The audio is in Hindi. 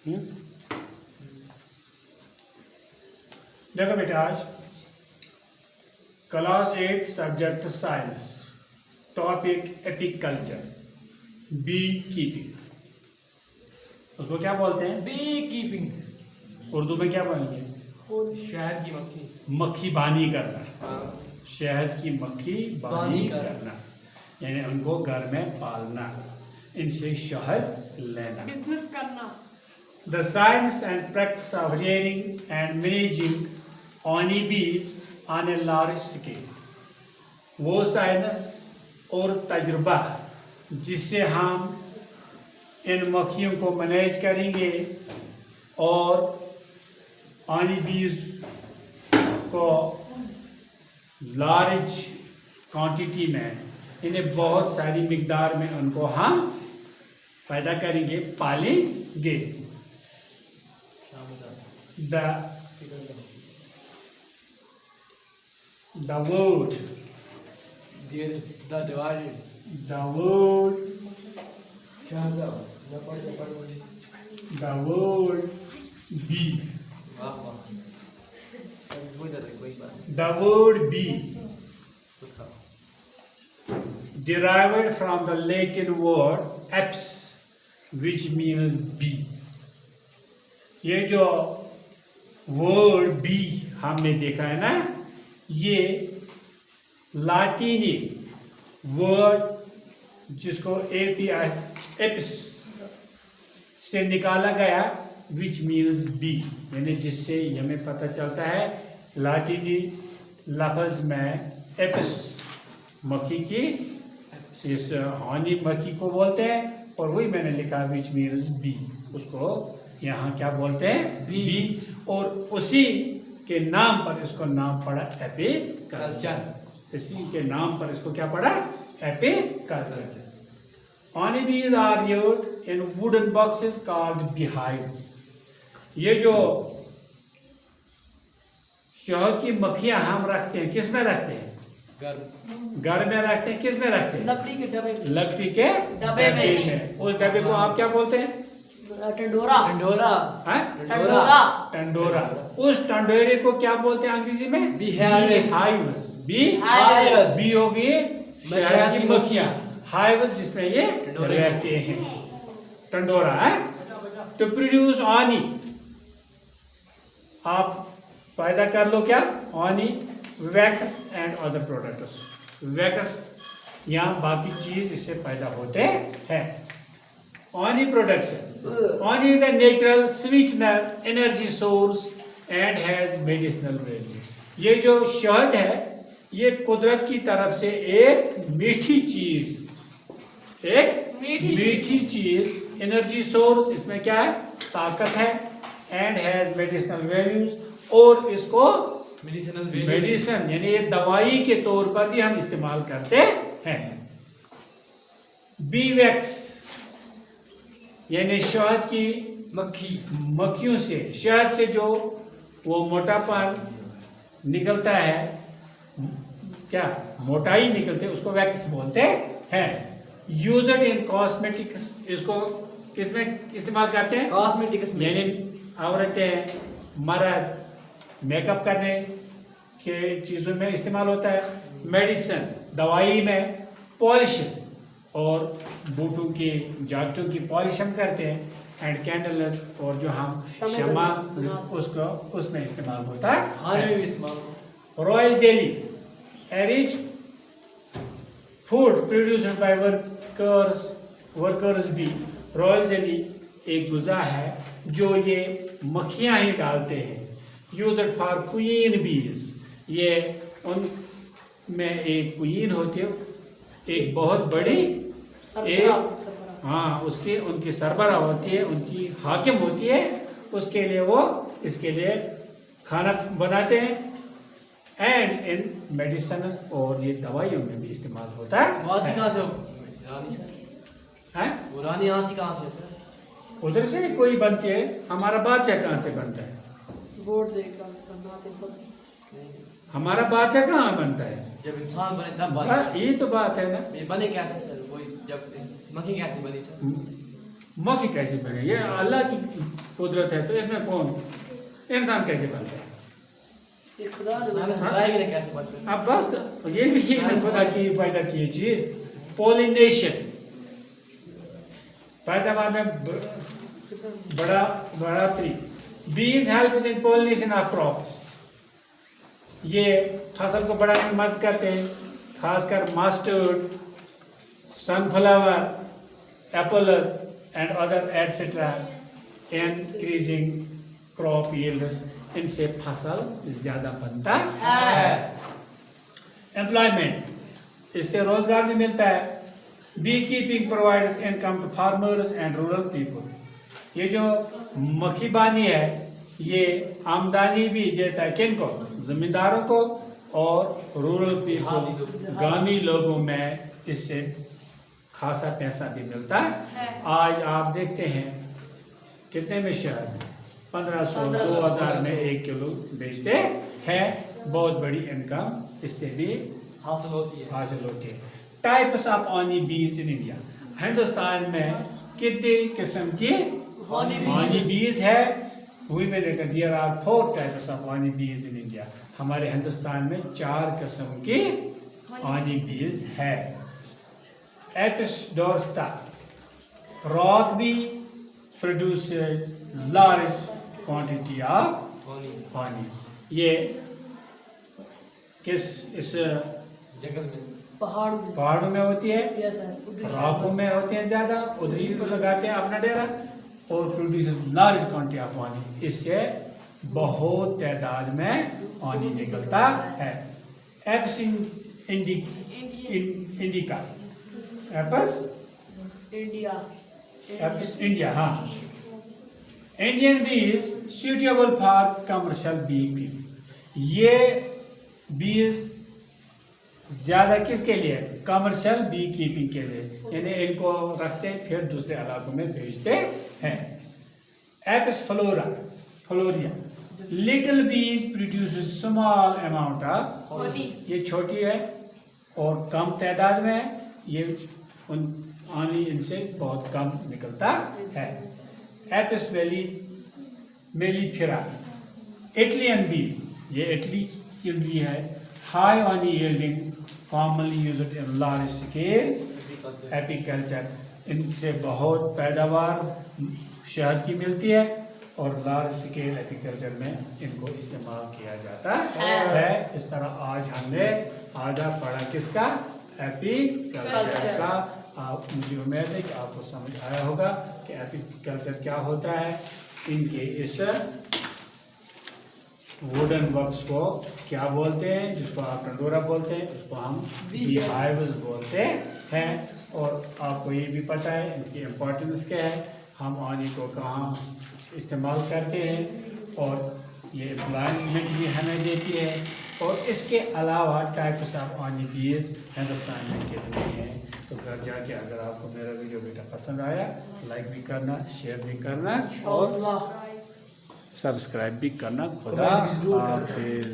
देखो बेटा, आज class 8 subject science, topic apiculture, beekeeping. उसको क्या बोलते हैं? B keeping. उर्दू में क्या बोलेंगे? शहद की मक्खी। मक्खी बानी करना। हाँ। शहद की मक्खी बानी करना, यानी उनको घर में पालना, इनसे शहद लेना। बिजनेस करना। The science and practice of rearing and managing honey bees on a large scale, वो साइंस और तजुर्बा जिससे हम इन मक्खियों को मैनेज करेंगे और हनी बीज को लार्ज क्वांटिटी में, इन्हें बहुत सारी मिकदार में उनको हम पैदा करेंगे, पालेंगे। The word bee, the word bee derived from the Latin word apis, which means bee। ये जो वर्ड बी हमने देखा है ना, ये लातीनी वर्ड जिसको एपिस से निकाला गया, विच मीन्स बी, यानी जिससे हमें पता चलता है लातीनी लफ्ज में एपिस मक्खी की, इस हनी मक्खी को बोलते हैं, और वही मैंने लिखा विच मीन्स बी, उसको यहाँ क्या बोलते हैं? बी। और उसी के नाम पर इसको नाम पड़ा एपीकल्चर। इसी के नाम पर इसको क्या पड़ा? Apiculture. Honey bees are reared in wooden boxes called beehives। ये जो शहद की मक्खियां हम रखते हैं, किस में रखते हैं? घर में रखते हैं। किस में रखते हैं? लकड़ी के डब्बे में। लकड़ी के डब्बे में। उस डब्बे को आप क्या बोलते हैं? टंडोरा। टंडोरा। टंडोरा। उस टंडोरे को क्या बोलते हैं अंग्रेजी में? बीहाइव्स। बी होगी शहद की मक्खियां, हाइव्स जिसमें ये रहते हैं, टंडोरा है। टू प्रोड्यूस हनी, आप पैदा कर लो क्या? Honey, wax and other products. Wax या बाकी चीज इससे पैदा होते हैं। Honey production. Honey is a natural sweetener, energy source and has medicinal value। ये जो शहद है, ये कुदरत की तरफ से एक मीठी चीज, एनर्जी सोर्स, इसमें क्या है? ताकत है, एंड हैज मेडिसिनल वैल्यूज, और इसको मेडिसिन यानी ये दवाई के तौर पर भी हम इस्तेमाल करते हैं। बी वैक्स यानी शहद की मक्खियों से, शहद से जो वो मोटापन निकलता है, क्या मोटाई निकलते है, उसको वैक्स बोलते हैं। यूज्ड इन कॉस्मेटिक्स, इसको किसमें इस्तेमाल करते हैं? कॉस्मेटिक्स में, यानी औरतें मर्द मेकअप करने के चीज़ों में इस्तेमाल होता है। मेडिसिन दवाई में, पॉलिश और बूटों की जागटों की पॉलिश हम करते हैं, एंड कैंडल्स और जो हम शमा उसको उसमें इस्तेमाल होता है। Royal jelly, a rich food produced by workers bee. Royal jelly एक गुज़ा है जो ये मक्खियाँ ही डालते हैं। यूज्ड फॉर क्वीन बीज, ये उनमें एक क्वीन होती है, एक बहुत बड़ी उसकी उनकी सरबराह होती है, उनकी हाकिम होती है, उसके लिए वो इसके लिए खाना बनाते हैं, एंड इन मेडिसिन और ये दवाइयों में भी इस्तेमाल होता है। उधर से कोई बनती है, हमारा बादशाह कहाँ से बनता है? हमारा बादशाह कहाँ बनता है? जब इंसान बने तब बादशाह। ये तो बात है ना। ये बने कैसे सर? वही जब मक्खी कैसे बनी सर? मक्खी कैसे बने? ये अल्लाह की कुदरत है, तो इसमें कौन इंसान कैसे बनता है? ये खुदा ने बताया कि कैसे बनते हैं। अब बस ये भी खुदा की पैदा की चीज, पोलिनेशन, पैदावार में बढ़ोतरी। बीज help in pollination of crops, ये फसल को बढ़ाने में मदद करते हैं, खासकर mustard, sunflower, apples and other etcetera, increasing crop yields, इनसे फसल ज्यादा बनता है। एम्प्लॉयमेंट, इससे रोजगार भी मिलता है। Beekeeping provides income to farmers and rural people, ये जो मक्खी बानी है ये आमदनी भी देता है किनको? जमींदारों को और रूरल पीपल, गांवी लोगों में इससे खासा पैसा भी मिलता है। आज आप देखते हैं कितने में शहद 1500 2000 में 1 किलो बेचते हैं, बहुत बड़ी इनकम इससे भी हासिल होती है। Types of honey bees in India, Hindustan में कितने किस्म की हनी बीज है? वही मैंने कहा there are 4 types of honey bees in India, हमारे हिंदुस्तान में 4 किस्म की हनी बीज है। Apis dorsata rock bee produces large quantity of honey, ये किस इस जंगल में पहाड़ों में होती है, रॉकों में होते हैं ज्यादा, उधर ही तो लगाते हैं अपना डेरा, और produce large quantity of honey, इससे बहुत तादाद में हनी निकलता है। एप्स इंडिका, एप्स इंडिया, हाँ, Indian bees suitable for commercial beekeeping, ये बीज ज्यादा किसके लिए? कमर्शियल बी कीपिंग के लिए, यानी इनको रखते फिर दूसरे इलाकों में भेजते हैं। एपिस फ्लोरिया, लिटिल बीज प्रोड्यूसेस स्मॉल अमाउंट ऑफ, ये छोटी है और कम तादाद में है, ये हनी इनसे बहुत कम निकलता है। एपिस मेलिफेरा, इटलियन बी, ये इटली की बी है, high Honey yielding, commonly used in large scale apiculture, इनसे बहुत पैदावार शहद की मिलती है और लार्ज स्केल एपीकल्चर में इनको इस्तेमाल किया जाता है। इस तरह आज हमने आधा पढ़ा किसका? एपीकल्चर का। आप, मुझे उम्मीद है कि आपको समझ आया होगा कि एपीकल्चर क्या होता है। इनके इस वुडन वर्क्स को क्या बोलते हैं, जिसको आप डंडोरा बोलते हैं, उसको हम बी हाइव्स बोलते हैं। और आपको ये भी पता है इनकी इम्पोर्टेंस क्या है, हम हनी को कहाँ इस्तेमाल करते हैं, और ये एम्प्लॉयमेंट भी हमें देती है। और इसके अलावा टाइप्स ऑफ हनी बीज हिंदुस्तान में कितने हैं, तो घर जाके अगर आपको मेरा वीडियो बेटा पसंद आया, लाइक भी करना, शेयर भी करना और सब्सक्राइब भी करना। खुदा हाफिज़।